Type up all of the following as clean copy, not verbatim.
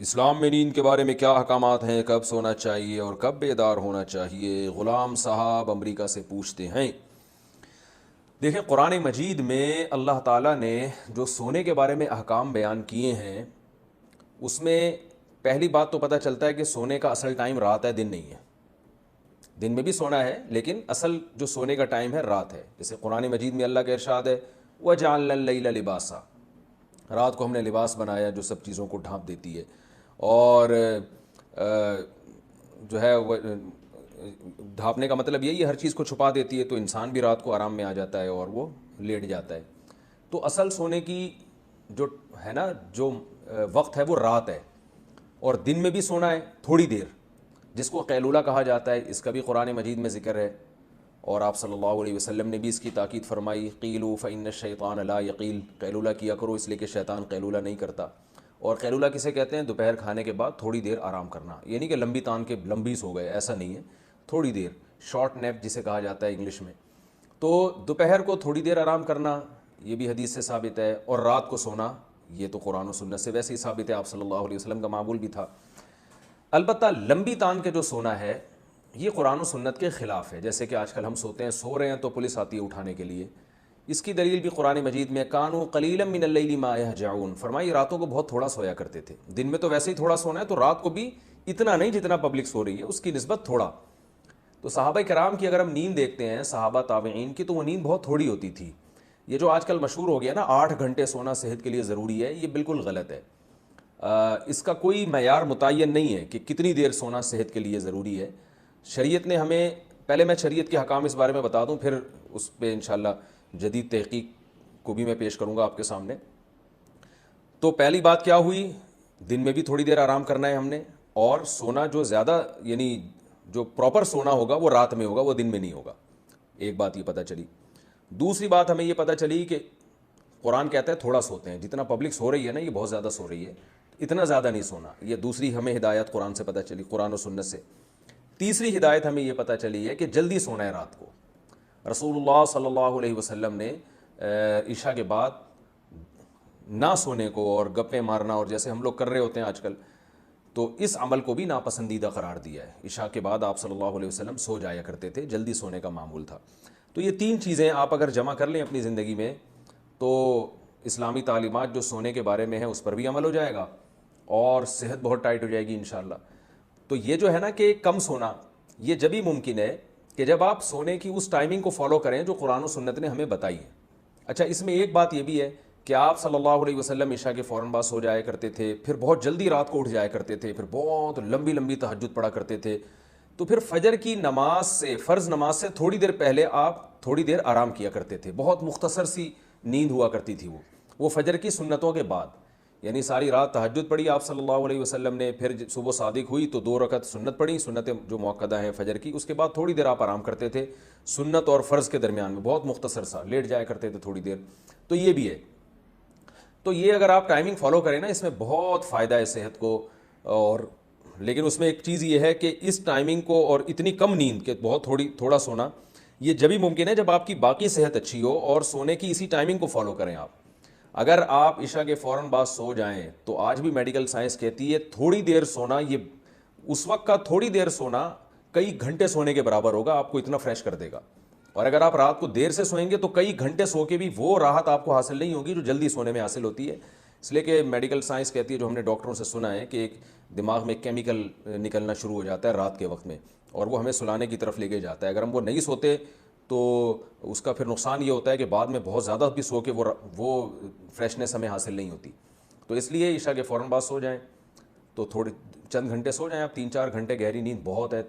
اسلام میں نیند کے بارے میں کیا احکامات ہیں، کب سونا چاہیے اور کب بیدار ہونا چاہیے؟ غلام صاحب امریکہ سے پوچھتے ہیں۔ دیکھیں، قرآن مجید میں اللہ تعالیٰ نے جو سونے کے بارے میں احکام بیان کیے ہیں، اس میں پہلی بات تو پتہ چلتا ہے کہ سونے کا اصل ٹائم رات ہے، دن نہیں ہے۔ دن میں بھی سونا ہے لیکن اصل جو سونے کا ٹائم ہے رات ہے۔ جیسے قرآن مجید میں اللہ کا ارشاد ہے وَجَعَلْنَا اللَّيْلَ لِبَاسًا، رات کو ہم نے لباس بنایا جو سب چیزوں کو ڈھانپ دیتی ہے، اور جو ہے ڈھانپنے کا مطلب یہی ہے ہر چیز کو چھپا دیتی ہے، تو انسان بھی رات کو آرام میں آ جاتا ہے اور وہ لیٹ جاتا ہے۔ تو اصل سونے کی جو ہے نا جو وقت ہے وہ رات ہے، اور دن میں بھی سونا ہے تھوڑی دیر، جس کو قیلولہ کہا جاتا ہے، اس کا بھی قرآن مجید میں ذکر ہے، اور آپ صلی اللہ علیہ وسلم نے بھی اس کی تاکید فرمائی، قیلوا فإن الشیطان لا یقیل، قیلولہ کیا کرو اس لیے کہ شیطان قیلولہ نہیں کرتا۔ اور قیلولہ کسے کہتے ہیں؟ دوپہر کھانے کے بعد تھوڑی دیر آرام کرنا، یہ نہیں کہ لمبی تان کے لمبی سو گئے، ایسا نہیں ہے، تھوڑی دیر، شارٹ نیپ جسے کہا جاتا ہے انگلش میں۔ تو دوپہر کو تھوڑی دیر آرام کرنا یہ بھی حدیث سے ثابت ہے، اور رات کو سونا یہ تو قرآن و سنت سے ویسے ہی ثابت ہے، آپ صلی اللہ علیہ وسلم کا معمول بھی تھا۔ البتہ لمبی تان کے جو سونا ہے یہ قرآن و سنت کے خلاف ہے، جیسے کہ آج کل ہم سوتے ہیں، سو رہے ہیں تو پولیس آتی ہے اٹھانے کے لیے۔ اس کی دلیل بھی قرآن مجید میں کانوا قلیلا من اللیل ما یہجعون، فرمائی راتوں کو بہت تھوڑا سویا کرتے تھے، دن میں تو ویسے ہی تھوڑا سونا ہے، تو رات کو بھی اتنا نہیں جتنا پبلک سو رہی ہے، اس کی نسبت تھوڑا۔ تو صحابہ کرام کی اگر ہم نیند دیکھتے ہیں، صحابہ تابعین کی، تو وہ نیند بہت تھوڑی ہوتی تھی۔ یہ جو آج کل مشہور ہو گیا نا 8 گھنٹے سونا صحت کے لیے ضروری ہے، یہ بالکل غلط ہے۔ اس کا کوئی معیار متعین نہیں ہے کہ کتنی دیر سونا صحت کے لیے ضروری ہے۔ شریعت نے ہمیں، پہلے میں شریعت کے حکام اس بارے میں بتا دوں، پھر اس پہ انشاءاللہ جدید تحقیق کو بھی میں پیش کروں گا آپ کے سامنے۔ تو پہلی بات کیا ہوئی؟ دن میں بھی تھوڑی دیر آرام کرنا ہے ہم نے، اور سونا جو زیادہ یعنی جو پراپر سونا ہوگا وہ رات میں ہوگا، وہ دن میں نہیں ہوگا۔ ایک بات یہ پتہ چلی۔ دوسری بات ہمیں یہ پتہ چلی کہ قرآن کہتا ہے تھوڑا سوتے ہیں، جتنا پبلک سو رہی ہے نا یہ بہت زیادہ سو رہی ہے، اتنا زیادہ نہیں سونا۔ یہ دوسری ہمیں ہدایت قرآن سے پتہ چلی، قرآن و سنت سے۔ تیسری ہدایت ہمیں یہ پتہ چلی ہے کہ جلدی سونا ہے رات کو۔ رسول اللہ صلی اللہ علیہ وسلم نے عشاء کے بعد نہ سونے کو اور گپیں مارنا، اور جیسے ہم لوگ کر رہے ہوتے ہیں آج کل، تو اس عمل کو بھی ناپسندیدہ قرار دیا ہے۔ عشاء کے بعد آپ صلی اللہ علیہ وسلم سو جایا کرتے تھے، جلدی سونے کا معمول تھا۔ تو یہ 3 چیزیں آپ اگر جمع کر لیں اپنی زندگی میں، تو اسلامی تعلیمات جو سونے کے بارے میں ہیں اس پر بھی عمل ہو جائے گا، اور صحت بہت ٹائٹ ہو جائے گی انشاءاللہ۔ تو یہ جو ہے نا کہ کم سونا، یہ جبھی ممکن ہے کہ جب آپ سونے کی اس ٹائمنگ کو فالو کریں جو قرآن و سنت نے ہمیں بتائی ہے۔ اچھا، اس میں ایک بات یہ بھی ہے کہ آپ صلی اللہ علیہ وسلم عشاء کے فوراً بعد سو جایا کرتے تھے، پھر بہت جلدی رات کو اٹھ جایا کرتے تھے، پھر بہت لمبی لمبی تہجد پڑھا کرتے تھے۔ تو پھر فجر کی نماز سے، فرض نماز سے تھوڑی دیر پہلے آپ تھوڑی دیر آرام کیا کرتے تھے، بہت مختصر سی نیند ہوا کرتی تھی وہ فجر کی سنتوں کے بعد، یعنی ساری رات تہجد پڑھی آپ صلی اللہ علیہ وسلم نے، پھر صبح صادق ہوئی تو 2 رکعت سنت پڑھی، سنتیں جو موقدہ ہیں فجر کی، اس کے بعد تھوڑی دیر آپ آرام کرتے تھے سنت اور فرض کے درمیان میں، بہت مختصر سا لیٹ جایا کرتے تھے تھوڑی دیر۔ تو یہ بھی ہے، تو یہ اگر آپ ٹائمنگ فالو کریں نا، اس میں بہت فائدہ ہے صحت کو۔ اور لیکن اس میں ایک چیز یہ ہے کہ اس ٹائمنگ کو اور اتنی کم نیند کہ بہت تھوڑا سونا، یہ جبھی ممکن ہے جب آپ کی باقی صحت اچھی ہو اور سونے کی اسی ٹائمنگ کو فالو کریں آپ۔ اگر آپ عشاء کے فوراً بعد سو جائیں تو آج بھی میڈیکل سائنس کہتی ہے تھوڑی دیر سونا، یہ اس وقت کا تھوڑی دیر سونا کئی گھنٹے سونے کے برابر ہوگا، آپ کو اتنا فریش کر دے گا۔ اور اگر آپ رات کو دیر سے سوئیں گے تو کئی گھنٹے سو کے بھی وہ راحت آپ کو حاصل نہیں ہوگی جو جلدی سونے میں حاصل ہوتی ہے۔ اس لیے کہ میڈیکل سائنس کہتی ہے، جو ہم نے ڈاکٹروں سے سنا ہے، کہ ایک دماغ میں کیمیکل نکلنا شروع ہو جاتا ہے رات کے وقت میں، اور وہ ہمیں سلانے کی طرف لے کے جاتا ہے۔ اگر ہم وہ نہیں سوتے تو اس کا پھر نقصان یہ ہوتا ہے کہ بعد میں بہت زیادہ بھی سو کے وہ فریشنس ہمیں حاصل نہیں ہوتی۔ تو اس لیے عشاء کے فوراً بعد سو جائیں، تو تھوڑے چند گھنٹے سو جائیں آپ، 3-4 گھنٹے گہری نیند بہت ہے،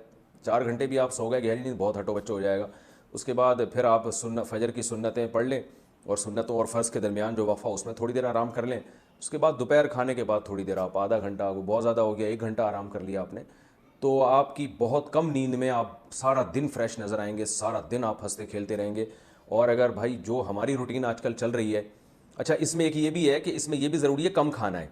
4 گھنٹے بھی آپ سو گئے گہری نیند بہت ہٹو بچو ہو جائے گا۔ اس کے بعد پھر آپ فجر کی سنتیں پڑھ لیں، اور سنتوں اور فرض کے درمیان جو وقفہ اس میں تھوڑی دیر آرام کر لیں۔ اس کے بعد دوپہر کھانے کے بعد تھوڑی دیر آپ آدھا گھنٹہ، وہ بہت زیادہ ہو گیا 1 گھنٹہ آرام کر لیا آپ نے، تو آپ کی بہت کم نیند میں آپ سارا دن فریش نظر آئیں گے، سارا دن آپ ہنستے کھیلتے رہیں گے۔ اور اگر بھائی جو ہماری روٹین آج کل چل رہی ہے، اچھا اس میں ایک یہ بھی ہے کہ اس میں یہ بھی ضروری ہے کم کھانا ہے،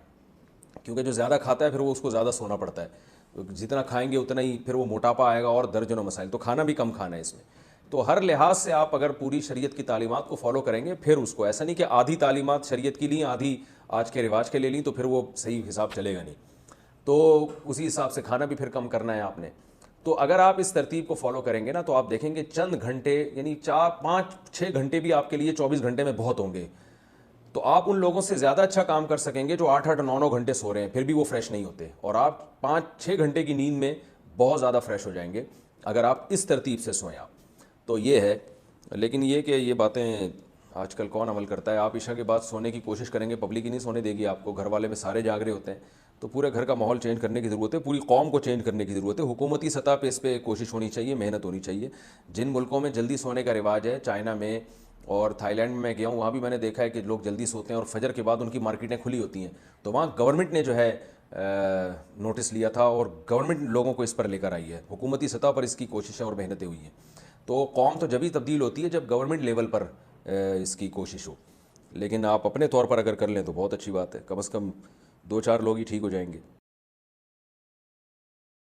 کیونکہ جو زیادہ کھاتا ہے پھر وہ اس کو زیادہ سونا پڑتا ہے، جتنا کھائیں گے اتنا ہی پھر وہ موٹاپا آئے گا اور درجنوں مسائل، تو کھانا بھی کم کھانا ہے اس میں۔ تو ہر لحاظ سے آپ اگر پوری شریعت کی تعلیمات کو فالو کریں گے، پھر اس کو ایسا نہیں کہ آدھی تعلیمات شریعت کی لیں، آدھی آج کے رواج کے لے لیں، تو پھر وہ صحیح حساب چلے گا نہیں۔ تو اسی حساب سے کھانا بھی پھر کم کرنا ہے آپ نے. تو اگر آپ اس ترتیب کو فالو کریں گے نا تو آپ دیکھیں گے چند گھنٹے یعنی 4 5 6 گھنٹے بھی آپ کے لیے 24 گھنٹے میں بہت ہوں گے. تو آپ ان لوگوں سے زیادہ اچھا کام کر سکیں گے جو 8 8 9 9 گھنٹے سو رہے ہیں پھر بھی وہ فریش نہیں ہوتے, اور آپ 5 6 گھنٹے کی نیند میں بہت زیادہ فریش ہو جائیں گے اگر آپ اس ترتیب سے سوئیں آپ. تو یہ ہے. لیکن یہ کہ یہ باتیں آج کل کون عمل کرتا ہے. آپ عشاء کے بعد سونے کی کوشش کریں گے, پبلک ہی نہیں سونے دے گی آپ کو, گھر والے میں سارے جاگ رہے ہوتے ہیں. تو پورے گھر کا ماحول چینج کرنے کی ضرورت ہے, پوری قوم کو چینج کرنے کی ضرورت ہے. حکومتی سطح پہ اس پہ کوشش ہونی چاہیے, محنت ہونی چاہیے. جن ملکوں میں جلدی سونے کا رواج ہے, چائنا میں اور تھائی لینڈ میں گیا ہوں, وہاں بھی میں نے دیکھا ہے کہ لوگ جلدی سوتے ہیں اور فجر کے بعد ان کی مارکیٹیں کھلی ہوتی ہیں. تو وہاں گورنمنٹ نے جو ہے نوٹس لیا تھا اور گورنمنٹ لوگوں کو اس پر لے کر آئی ہے, حکومتی سطح پر اس کی کوششیں اور محنتیں ہوئی ہیں. تو قوم تو جبھی تبدیل ہوتی ہے جب گورنمنٹ لیول پر اس کی کوشش ہو. لیکن آپ اپنے طور پر اگر کر لیں تو بہت اچھی بات ہے, کم از کم 2 4 لوگ ہی ٹھیک ہو جائیں گے.